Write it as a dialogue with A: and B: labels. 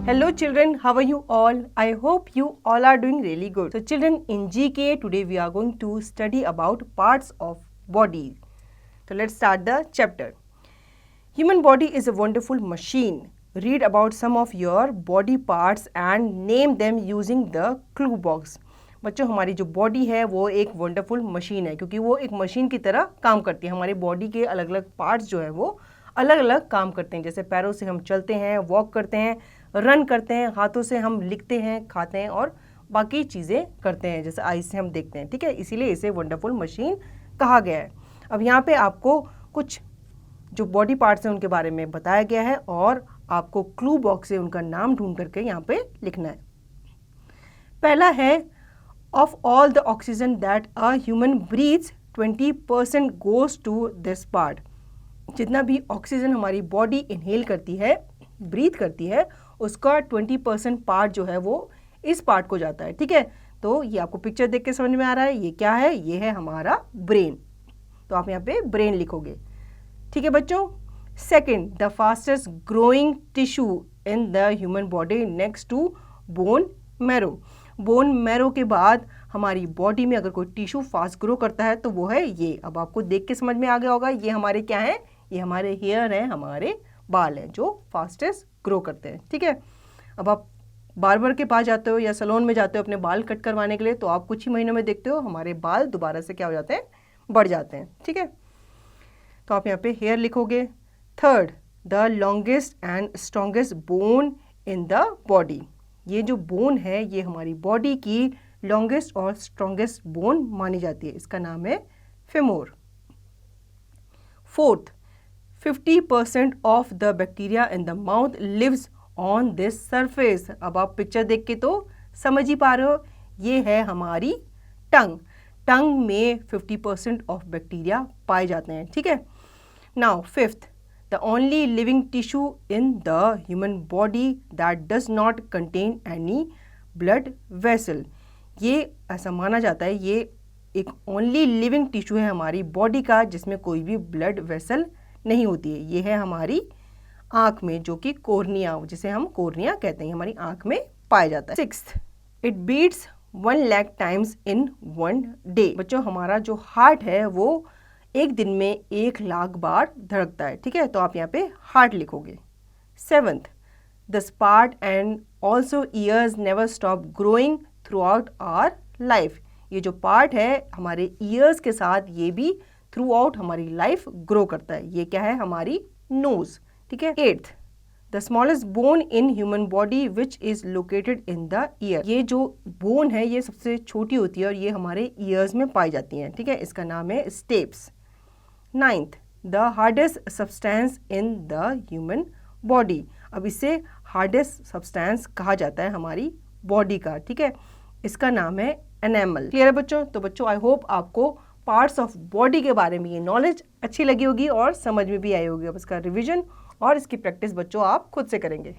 A: Hello children, how are you all? I hope you all are doing really good. So children, in GK today we are going to study about parts of body. So let's start the chapter. Human body is a wonderful machine. Read about some of your body parts and name them using the clue box. बच्चों हमारी जो body है वो एक wonderful machine है क्योंकि वो एक मशीन की तरह काम करती है. हमारे बॉडी के अलग अलग पार्ट्स जो है वो अलग अलग काम करते हैं. जैसे पैरों से हम चलते हैं, वॉक करते हैं, रन करते हैं, हाथों से हम लिखते हैं, खाते हैं और बाकी चीज़ें करते हैं जैसे आई से हम देखते हैं. ठीक है, इसीलिए इसे वंडरफुल मशीन कहा गया है. अब यहाँ पे आपको कुछ जो बॉडी पार्ट्स हैं उनके बारे में बताया गया है और आपको क्लू बॉक्स से उनका नाम ढूंढ करके यहाँ पे लिखना है. पहला है of all the oxygen that a human breathes 20% goes to this part. जितना भी ऑक्सीजन हमारी बॉडी इनहेल करती है, ब्रीथ करती है, उसका 20% पार्ट जो है वो इस पार्ट को जाता है. ठीक है, तो ये आपको पिक्चर देख के समझ में आ रहा है ये क्या है. ये है हमारा ब्रेन. तो आप यहाँ पे ब्रेन लिखोगे. ठीक है बच्चों. Second, the fastest growing tissue in the human body next to bone marrow. Bone marrow के बाद हमारी बॉडी में अगर कोई टिश्यू फास्ट ग्रो करता है तो वो है ये. अब आपको देख के समझ में आ गया होगा ये हमारे क्या है, ये हमारे हेयर हैं, हमारे बाल हैं जो फास्टेस्ट ग्रो करते हैं. ठीक है, अब आप बार्बर के पास जाते हो या सैलून में जाते हो अपने बाल कट करवाने के लिए तो आप कुछ ही महीनों में देखते हो हमारे बाल दोबारा से क्या हो जाते हैं, बढ़ जाते हैं. ठीक है, तो आप यहाँ पे हेयर लिखोगे. Third, the longest and strongest bone in the body. ये जो बोन है ये हमारी बॉडी की लॉन्गेस्ट और स्ट्रॉन्गेस्ट बोन मानी जाती है. इसका नाम है femur. Fourth, 50% of the bacteria in the mouth lives on this surface. अब आप पिक्चर देख के तो समझ ही पा रहे हो ये है हमारी टंग. टंग में 50% ऑफ बैक्टीरिया पाए जाते हैं. ठीक है. Now fifth, the only living tissue in the human body that does not contain any blood vessel. ये ऐसा माना जाता है ये एक ओनली लिविंग टिश्यू है हमारी बॉडी का जिसमें कोई भी ब्लड वेसल नहीं होती है. ये है हमारी आँख में जो कि कोर्निया, जिसे हम कोर्निया कहते हैं, हमारी आँख में पाया जाता है. Sixth, it beats 1 lakh times in 1 day. बच्चों हमारा जो हार्ट है वो एक दिन में 1 लाख बार धड़कता है. ठीक है, तो आप यहाँ पे हार्ट लिखोगे. Seventh, the heart and also ears never stop growing throughout our life. ये जो पार्ट है हमारे ईयर्स के साथ ये भी थ्रू आउट हमारी लाइफ ग्रो करता है. ये क्या है, हमारी नोज. ठीक है. Eighth, the smallest bone in human body which is located in the year. ये जो बोन है ये सबसे छोटी होती है और ये हमारे ईयर्स में पाई जाती हैं. ठीक है, इसका नाम है steps. Ninth, the hardest substance in the human body. अब इसे हार्डेस्ट सब्सटेंस कहा जाता है हमारी बॉडी का. ठीक है, इसका नाम है एनेमल. क्लियर है बच्चों. तो बच्चों आई होप आपको पार्ट्स ऑफ बॉडी के बारे में ये नॉलेज अच्छी लगी होगी और समझ में भी आई होगी. अब इसका रिवीजन और इसकी प्रैक्टिस बच्चों आप खुद से करेंगे.